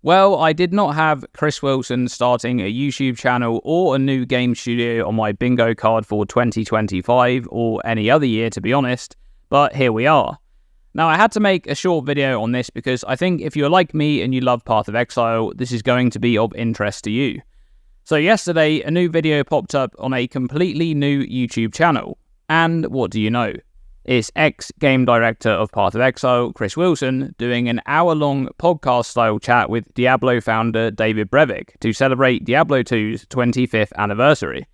Well, I did not have Chris Wilson starting a YouTube channel or a new game studio on my bingo card for 2025 or any other year, to be honest, but here we are. Now, I had to make a short video on this because I think if you're like me and you love Path of Exile, this is going to be of interest to you. So yesterday, a new video popped up on a completely new YouTube channel, and what do you know? It's ex-game director of Path of Exile, Chris Wilson, doing an hour-long podcast-style chat with Diablo founder David Brevik to celebrate Diablo 2's 25th anniversary.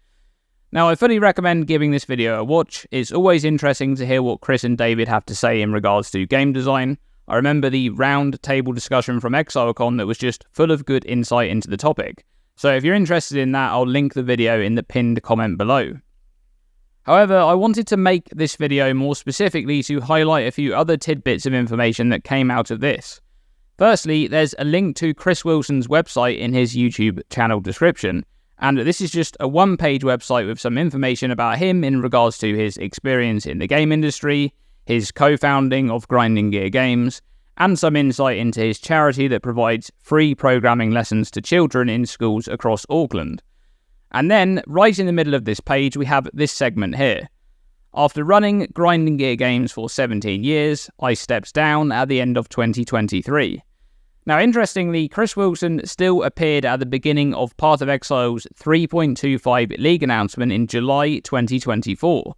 Now, I fully recommend giving this video a watch. It's always interesting to hear what Chris and David have to say in regards to game design. I remember the round table discussion from ExileCon that was just full of good insight into the topic. So if you're interested in that, I'll link the video in the pinned comment below. However, I wanted to make this video more specifically to highlight a few other tidbits of information that came out of this. Firstly, there's a link to Chris Wilson's website in his YouTube channel description, and this is just a one-page website with some information about him in regards to his experience in the game industry, his co-founding of Grinding Gear Games, and some insight into his charity that provides free programming lessons to children in schools across Auckland. And then, right in the middle of this page, we have this segment here. After running Grinding Gear Games for 17 years, I stepped down at the end of 2023. Now, interestingly, Chris Wilson still appeared at the beginning of Path of Exile's 3.25 league announcement in July 2024.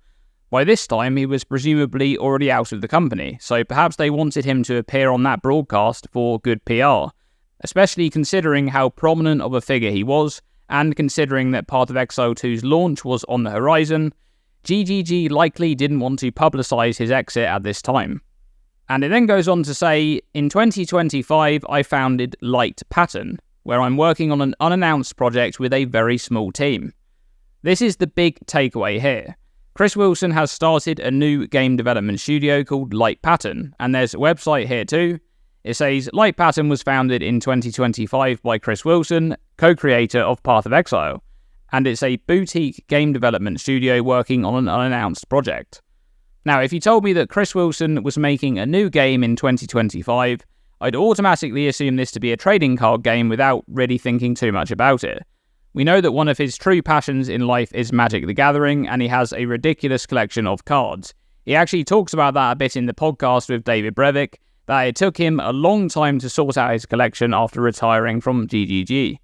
By this time, he was presumably already out of the company, so perhaps they wanted him to appear on that broadcast for good PR, especially considering how prominent of a figure he was, and considering that Path of Exile 2's launch was on the horizon. GGG likely didn't want to publicise his exit at this time. And it then goes on to say, in 2025 I founded Light Pattern, where I'm working on an unannounced project with a very small team. This is the big takeaway here. Chris Wilson has started a new game development studio called Light Pattern, and there's a website here too. It says, Light Pattern was founded in 2025 by Chris Wilson, co-creator of Path of Exile, and it's a boutique game development studio working on an unannounced project. Now, if you told me that Chris Wilson was making a new game in 2025, I'd automatically assume this to be a trading card game without really thinking too much about it. We know that one of his true passions in life is Magic the Gathering, and he has a ridiculous collection of cards. He actually talks about that a bit in the podcast with David Brevik, that it took him a long time to sort out his collection after retiring from GGG.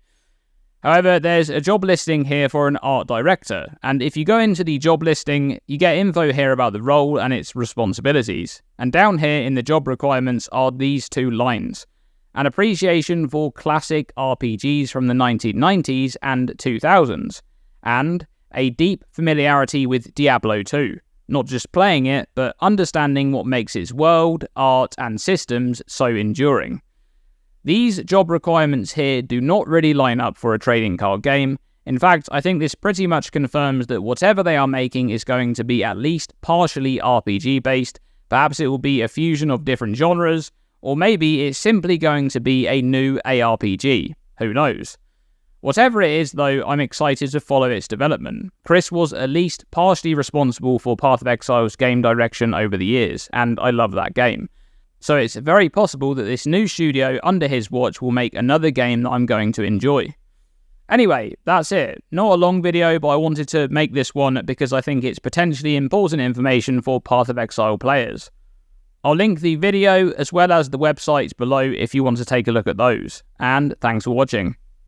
However, there's a job listing here for an art director, and if you go into the job listing, you get info here about the role and its responsibilities. And down here in the job requirements are these two lines: an appreciation for classic RPGs from the 1990s and 2000s, and a deep familiarity with Diablo 2. Not just playing it, but understanding what makes its world, art, and systems so enduring. These job requirements here do not really line up for a trading card game. In fact, I think this pretty much confirms that whatever they are making is going to be at least partially RPG based. Perhaps it will be a fusion of different genres, or maybe it's simply going to be a new ARPG. Who knows? Whatever it is though, I'm excited to follow its development. Chris was at least partially responsible for Path of Exile's game direction over the years, and I love that game. So it's very possible that this new studio under his watch will make another game that I'm going to enjoy. Anyway, that's it. Not a long video, but I wanted to make this one because I think it's potentially important information for Path of Exile players. I'll link the video as well as the websites below if you want to take a look at those. And thanks for watching.